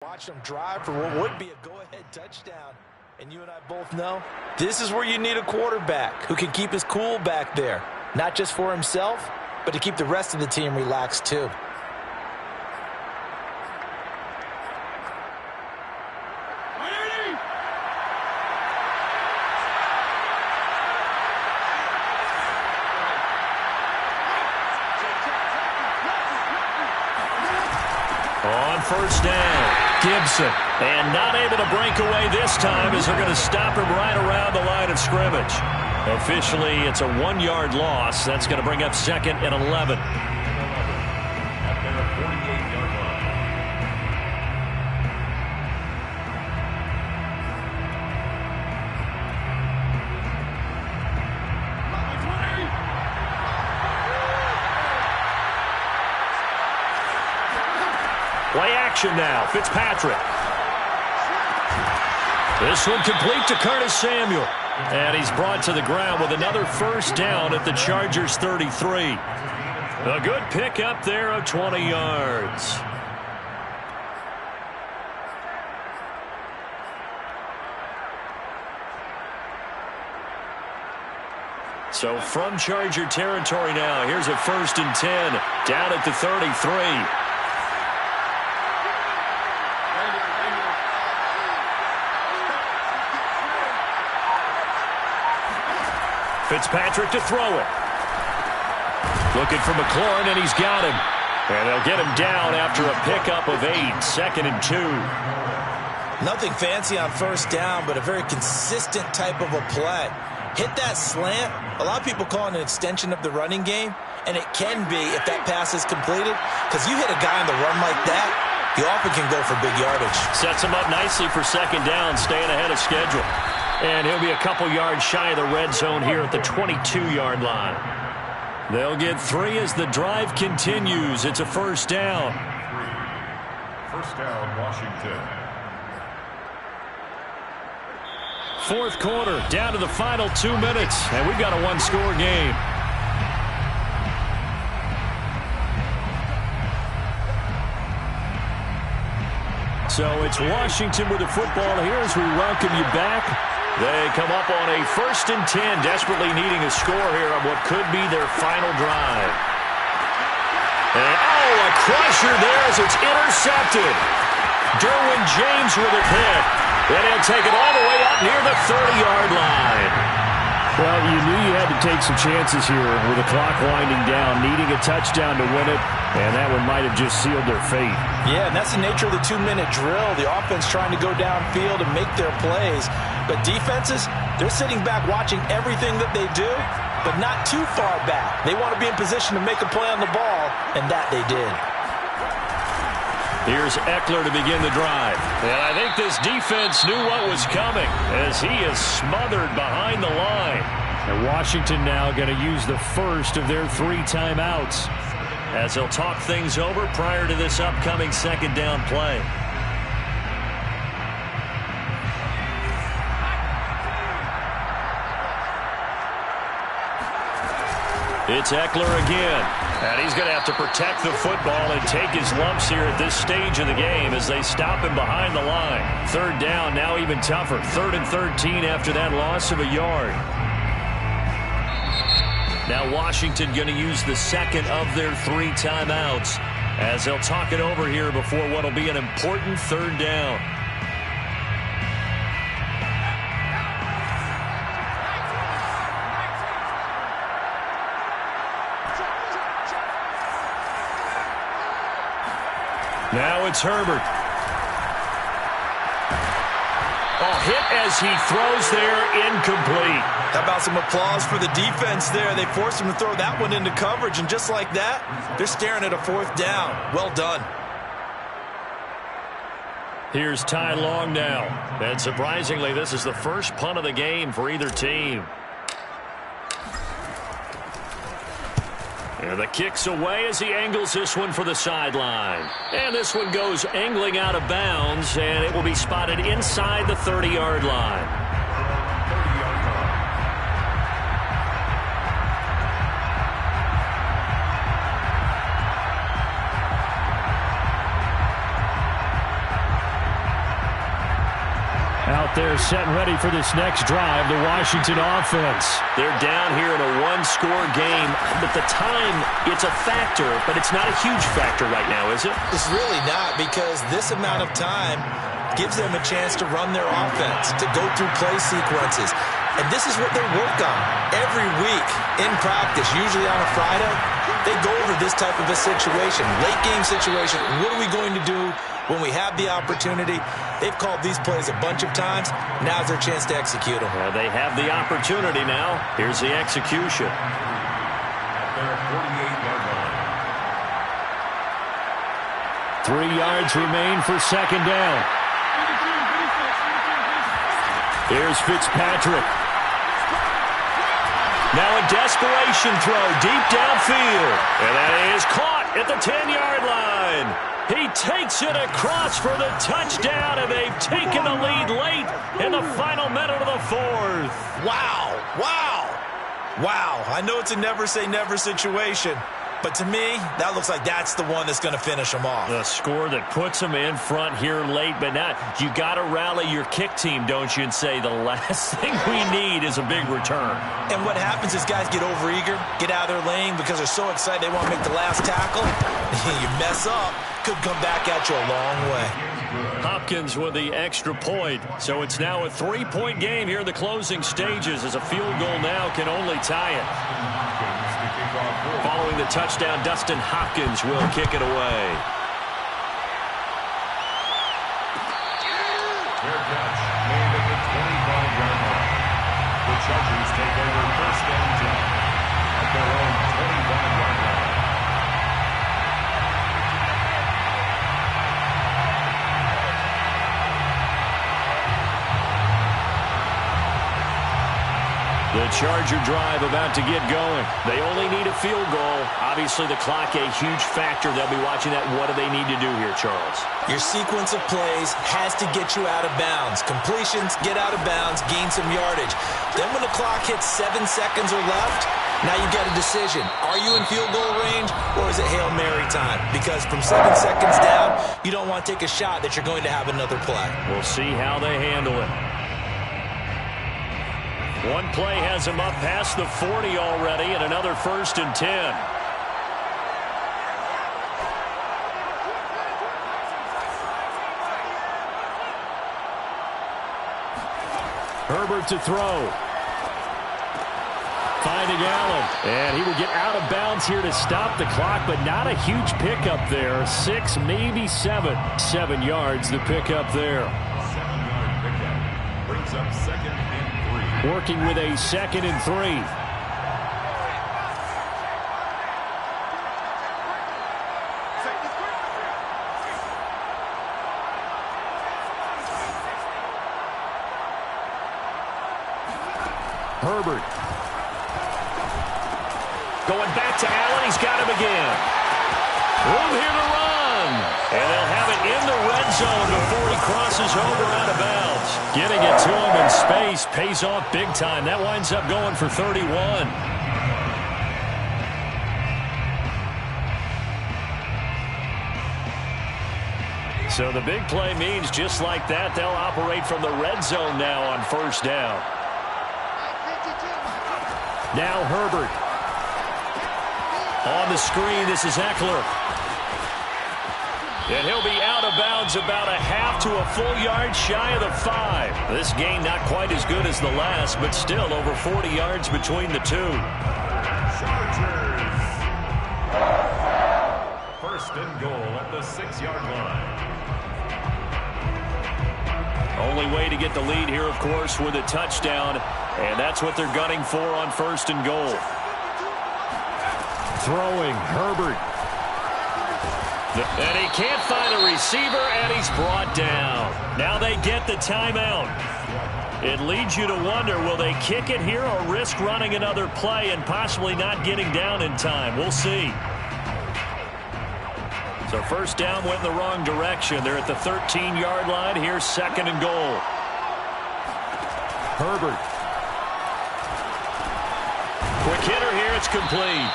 Watch them drive for what would be a go-ahead touchdown. And you and I both know this is where you need a quarterback who can keep his cool back there. Not just for himself, but to keep the rest of the team relaxed too. On first down, Gibson. And not able to break away this time as they're going to stop him right around the line of scrimmage. Officially, it's a 1-yard loss. That's going to bring up 2nd and 11. At their 48-yard line. Play action now. Fitzpatrick. This one complete to Curtis Samuel. And he's brought to the ground with another first down at the Chargers' 33. A good pickup there of 20 yards. So from Charger territory now, here's a 1st and 10 down at the 33. Fitzpatrick to throw it. Looking for McLaurin, and he's got him. And they'll get him down after a pickup of 8, 2nd and 2. Nothing fancy on first down, but a very consistent type of a play. Hit that slant. A lot of people call it an extension of the running game, and it can be if that pass is completed, because you hit a guy on the run like that, you often can go for big yardage. Sets him up nicely for 2nd down, staying ahead of schedule. And he'll be a couple yards shy of the red zone here at the 22-yard line. They'll get 3 as the drive continues. It's a first down. 1st down, Washington. 4th quarter, down to the final 2 minutes, and we've got a 1-score game. So it's Washington with the football here as we welcome you back. They come up on a 1st and 10, desperately needing a score here on what could be their final drive. And, a crusher there as it's intercepted. Derwin James with a pick. And he'll take it all the way up near the 30-yard line. Well, you knew you had to take some chances here with the clock winding down, needing a touchdown to win it, and that one might have just sealed their fate. Yeah, and that's the nature of the 2-minute drill. The offense trying to go downfield and make their plays. But defenses, they're sitting back watching everything that they do, but not too far back. They want to be in position to make a play on the ball, and that they did. Here's Eckler to begin the drive. And I think this defense knew what was coming as he is smothered behind the line. And Washington now going to use the first of their 3 timeouts, as they'll talk things over prior to this upcoming 2nd down play. It's Eckler again. And he's going to have to protect the football and take his lumps here at this stage of the game as they stop him behind the line. 3rd down, now even tougher. 3rd and 13 after that loss of a yard. Now Washington going to use the 2nd of their 3 timeouts as they'll talk it over here before what will be an important 3rd down. Now it's Herbert. Hit as he throws there, incomplete. How about some applause for the defense there? They forced him to throw that one into coverage, and just like that, they're staring at a 4th down. Well done. Here's Ty Long now. And surprisingly, this is the first punt of the game for either team. And the kick's away as he angles this one for the sideline. And this one goes angling out of bounds, and it will be spotted inside the 30-yard line. out there setting ready for this next drive, the Washington offense. They're down here in a one-score game, but the time, it's a factor, but it's not a huge factor right now, is it? It's really not, because this amount of time gives them a chance to run their offense, to go through play sequences. And this is what they work on every week in practice, usually on a Friday. They go over this type of a situation, late game situation. What are we going to do when we have the opportunity? They've called these plays a bunch of times. Now's their chance to execute them. Well, they have the opportunity now. Here's the execution. At their 48-yard line. 3 yards remain for second down. Here's Fitzpatrick. Now a desperation throw deep downfield. And that is caught at the 10-yard line. He takes it across for the touchdown, and they've taken the lead late in the final minute of the fourth. Wow, wow, wow. I know it's a never-say-never situation, but to me, that looks like that's the one that's going to finish them off. The score that puts them in front here late, but now you got to rally your kick team, don't you, and say the last thing we need is a big return. And what happens is guys get overeager, get out of their lane because they're so excited they want to make the last tackle. You mess up, could come back at you a long way. Hopkins with the extra point. So it's now a 3-point game here in the closing stages, as a field goal now can only tie it. Following the touchdown, Dustin Hopkins will kick it away. Fair catch made at the 25-yard line. The Chargers take over first and 10 at their own 25-yard line. The Charger drive about to get going. They only need a field goal. Obviously, the clock a huge factor. They'll be watching that. What do they need to do here, Charles? Your sequence of plays has to get you out of bounds. Completions, get out of bounds, gain some yardage. Then when the clock hits 7 seconds or left, now you get a decision. Are you in field goal range, or is it Hail Mary time? Because from 7 seconds down, you don't want to take a shot that you're going to have another play. We'll see how they handle it. One play has him up past the 40 already, and another 1st and 10. Herbert to throw. Finding Allen. And he will get out of bounds here to stop the clock, but not a huge pickup there. 6, maybe 7. 7 yards, the pickup there. 7-yard pickup brings up 2nd and 3. Working with a 2nd and 3. Herbert. Going back to Allen. He's got him again. Room here to run. And they'll have it in the red zone before he crosses over out of bounds. Getting it to him in space pays off big time. That winds up going for 31. So the big play means just like that, they'll operate from the red zone now on 1st down. Now Herbert. On the screen, this is Eckler. And he'll be out of bounds about a half to a full yard shy of the 5. This gain not quite as good as the last, but still over 40 yards between the two. Chargers. 1st and goal at the 6-yard line. Only way to get the lead here, of course, with a touchdown. And that's what they're gunning for on 1st and goal. Throwing, Herbert. And he can't find a receiver, and he's brought down. Now they get the timeout. It leads you to wonder, will they kick it here or risk running another play and possibly not getting down in time? We'll see. So 1st down went in the wrong direction. They're at the 13-yard line. Here's 2nd and goal. Herbert. Quick hitter here. It's complete.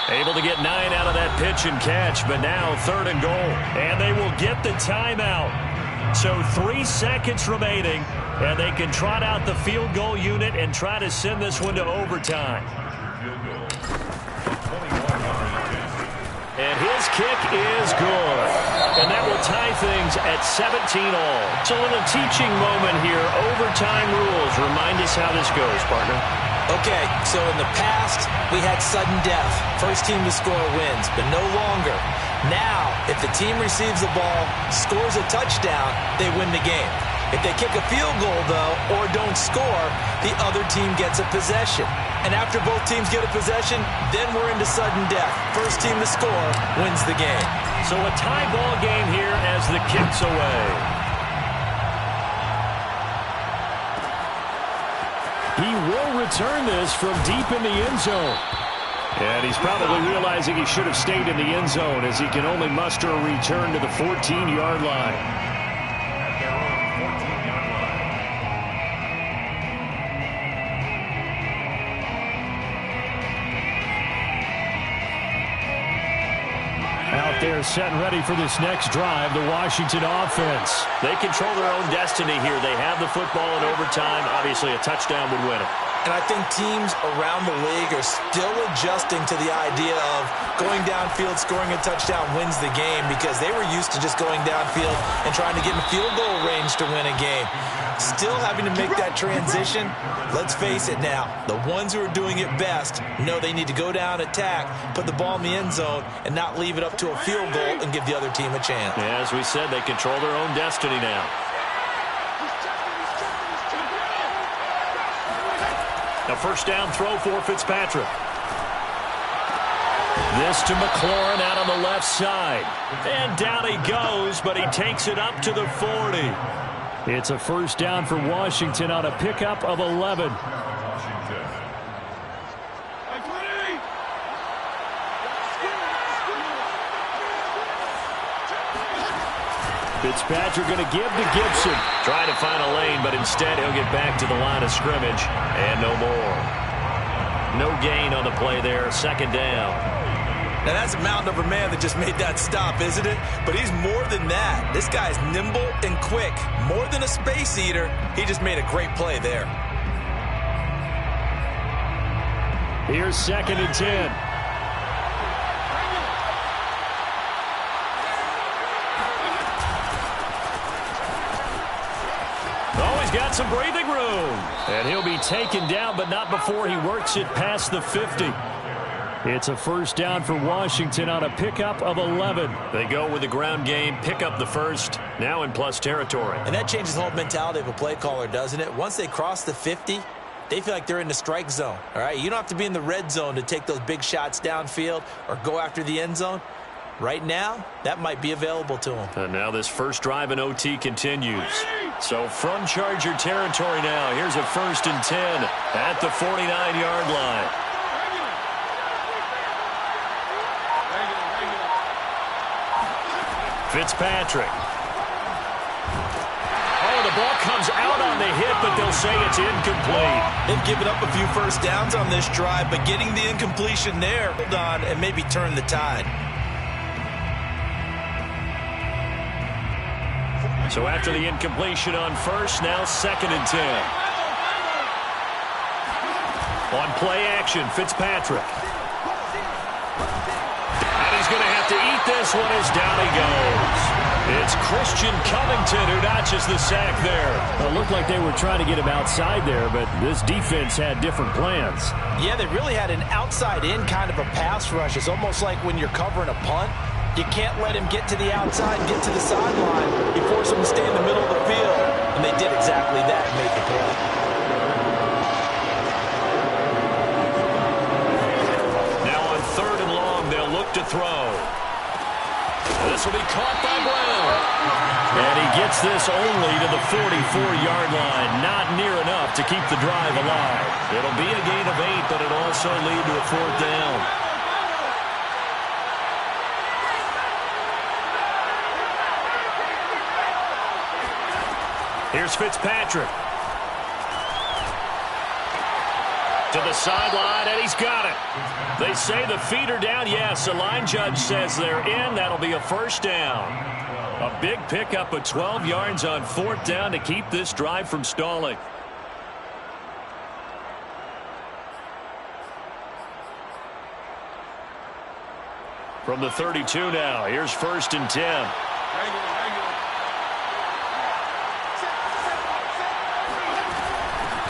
Able to get 9 out of that pitch and catch, but now 3rd and goal. And they will get the timeout. So 3 seconds remaining, and they can trot out the field goal unit and try to send this one to overtime. And his kick is good. And that will tie things at 17-all. It's a little teaching moment here. Overtime rules. Remind us how this goes, partner. Okay, so in the past, we had sudden death. First team to score wins, but no longer. Now, if the team receives the ball, scores a touchdown, they win the game. If they kick a field goal, though, or don't score, the other team gets a possession. And after both teams get a possession, then we're into sudden death. First team to score wins the game. So a tie ball game here as the kick's away. He will return this from deep in the end zone. And he's probably realizing he should have stayed in the end zone as he can only muster a return to the 14-yard line. Out there set and ready for this next drive, the Washington offense. They control their own destiny here. They have the football in overtime. Obviously, a touchdown would win it. And I think teams around the league are still adjusting to the idea of going downfield, scoring a touchdown wins the game, because they were used to just going downfield and trying to get in field goal range to win a game. Still having to make that transition. Let's face it now, the ones who are doing it best know they need to go down, attack, put the ball in the end zone, and not leave it up to a field goal and give the other team a chance. Yeah, as we said, they control their own destiny now. A first down throw for Fitzpatrick. This to McLaurin out on the left side. And down he goes, but he takes it up to the 40. It's a first down for Washington on a pickup of 11. Fitzpatrick going to give to Gibson. Trying to find a lane, but instead he'll get back to the line of scrimmage. And no more. No gain on the play there. Second down. Now that's a mountain of a man that just made that stop, isn't it? But he's more than that. This guy's nimble and quick. More than a space eater. He just made a great play there. Here's 2nd and 10. Got some breathing room. And he'll be taken down, but not before he works it past the 50. It's a first down for Washington on a pickup of 11. They go with the ground game, pick up the first, now in plus territory. And that changes the whole mentality of a play caller, doesn't it? Once they cross the 50, they feel like they're in the strike zone. All right, you don't have to be in the red zone to take those big shots downfield or go after the end zone. Right now, that might be available to them. And now this first drive in OT continues. So from Charger territory now, here's a 1st and 10 at the 49-yard line. Fitzpatrick. Oh, the ball comes out on the hit, but they'll say it's incomplete. They've given up a few first downs on this drive, but getting the incompletion there, hold on, and maybe turn the tide. So after the incompletion on first, now 2nd and 10. On play action, Fitzpatrick. And he's going to have to eat this one as down he goes. It's Christian Covington who notches the sack there. It looked like they were trying to get him outside there, but this defense had different plans. Yeah, they really had an outside-in kind of a pass rush. It's almost like when you're covering a punt. You can't let him get to the outside, get to the sideline. You force him to stay in the middle of the field. And they did exactly that and made the play. Now on 3rd and long, they'll look to throw. This will be caught by Brown. And he gets this only to the 44-yard line. Not near enough to keep the drive alive. It'll be a gain of 8, but it'll also lead to a 4th down. Here's Fitzpatrick. To the sideline, and he's got it. They say the feet are down. Yes, the line judge says they're in. That'll be a first down. A big pickup of 12 yards on 4th down to keep this drive from stalling. From the 32 now, here's 1st and 10.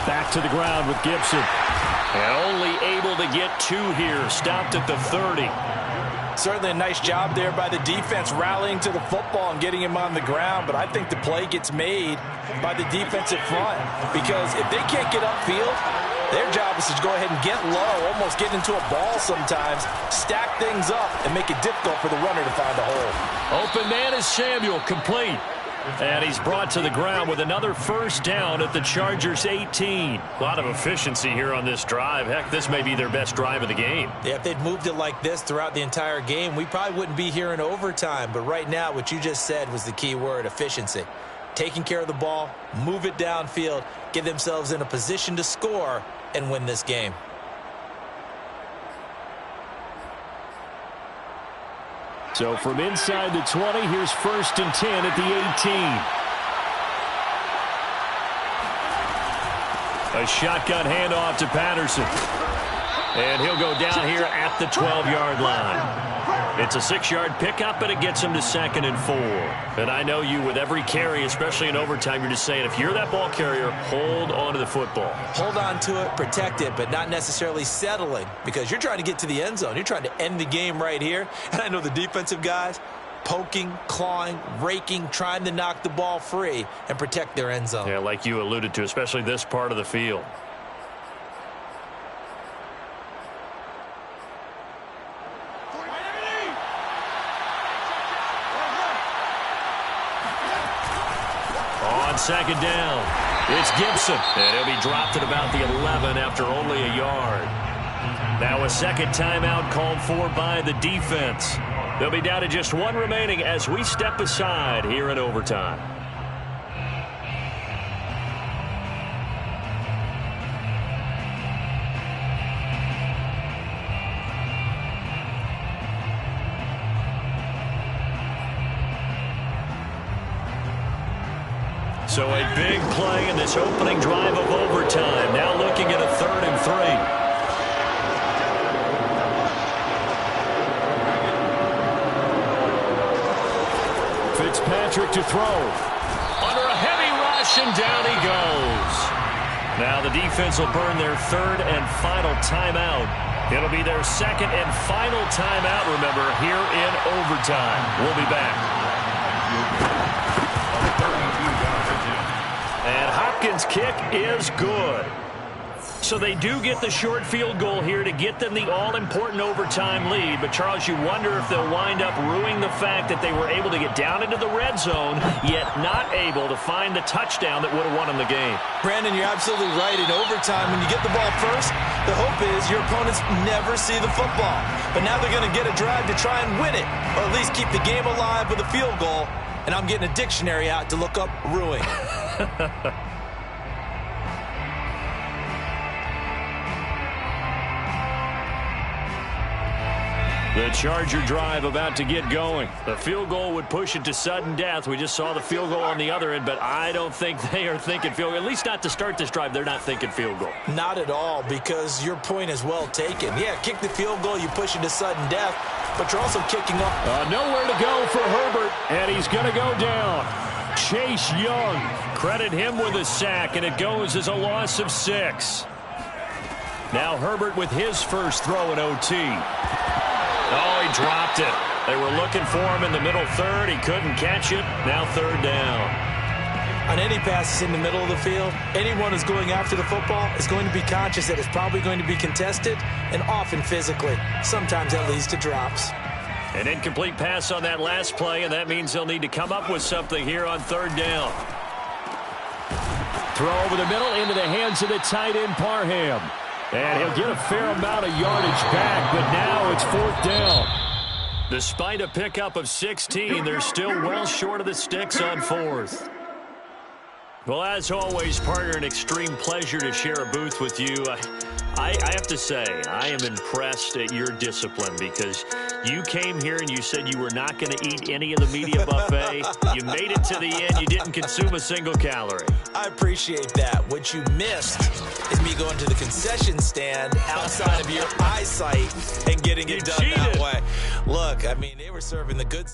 Back to the ground with Gibson. And only able to get 2 here. Stopped at the 30. Certainly a nice job there by the defense rallying to the football and getting him on the ground. But I think the play gets made by the defensive front. Because if they can't get upfield, their job is to go ahead and get low, almost get into a ball sometimes, stack things up, and make it difficult for the runner to find a hole. Open man is Samuel, complete. And he's brought to the ground with another 1st down at the Chargers' 18. A lot of efficiency here on this drive. Heck, this may be their best drive of the game. Yeah, if they'd moved it like this throughout the entire game, we probably wouldn't be here in overtime. But right now, what you just said was the key word, efficiency. Taking care of the ball, move it downfield, get themselves in a position to score, and win this game. So from inside the 20, here's 1st and 10 at the 18. A shotgun handoff to Patterson. And he'll go down here at the 12-yard line. It's a 6-yard pickup, but it gets him to 2nd and 4. And I know you, with every carry, especially in overtime, you're just saying, if you're that ball carrier, hold on to the football. Hold on to it, protect it, but not necessarily settling, because you're trying to get to the end zone. You're trying to end the game right here. And I know the defensive guys poking, clawing, raking, trying to knock the ball free and protect their end zone. Yeah, like you alluded to, especially this part of the field. On 2nd down, it's Gibson. And he'll be dropped at about the 11 after only a yard. Now a 2nd timeout called for by the defense. They'll be down to just 1 remaining as we step aside here in overtime. So a big play in this opening drive of overtime. Now looking at a 3rd and 3. Fitzpatrick to throw. Under a heavy rush, and down he goes. Now the defense will burn their 3rd and final timeout. It'll be their 2nd and final timeout, remember, here in overtime. We'll be back. And Hopkins' kick is good. So they do get the short field goal here to get them the all-important overtime lead. But, Charles, you wonder if they'll wind up ruining the fact that they were able to get down into the red zone, yet not able to find the touchdown that would have won them the game. Brandon, you're absolutely right. In overtime, when you get the ball first, the hope is your opponents never see the football. But now they're going to get a drive to try and win it, or at least keep the game alive with a field goal. And I'm getting a dictionary out to look up ruin. The Charger drive about to get going. The field goal would push it to sudden death. We just saw the field goal on the other end, but I don't think they are thinking field goal. At least not to start this drive. They're not thinking field goal. Not at all, because your point is well taken. Yeah, kick the field goal, you push it to sudden death, but you're also kicking off. Nowhere to go for Herbert, and he's going to go down. Chase Young, credit him with a sack, and it goes as a loss of 6. Now Herbert with his first throw in OT. Oh, he dropped it. They were looking for him in the middle 3rd. He couldn't catch it. Now 3rd down. On any passes in the middle of the field, anyone who's going after the football is going to be conscious that it's probably going to be contested, and often physically. Sometimes that leads to drops. An incomplete pass on that last play, and that means they'll need to come up with something here on 3rd down. Throw over the middle into the hands of the tight end, Parham. And he'll get a fair amount of yardage back, but now it's 4th down. Despite a pickup of 16, they're still well short of the sticks on 4th. Well, as always, partner, an extreme pleasure to share a booth with you. I have to say, I am impressed at your discipline, because You came here and you said you were not going to eat any of the media buffet. You made it to the end. You didn't consume a single calorie. I appreciate that. What you missed is me going to the concession stand outside of your eyesight and getting it done that way. Look, I mean, they were serving the good stuff.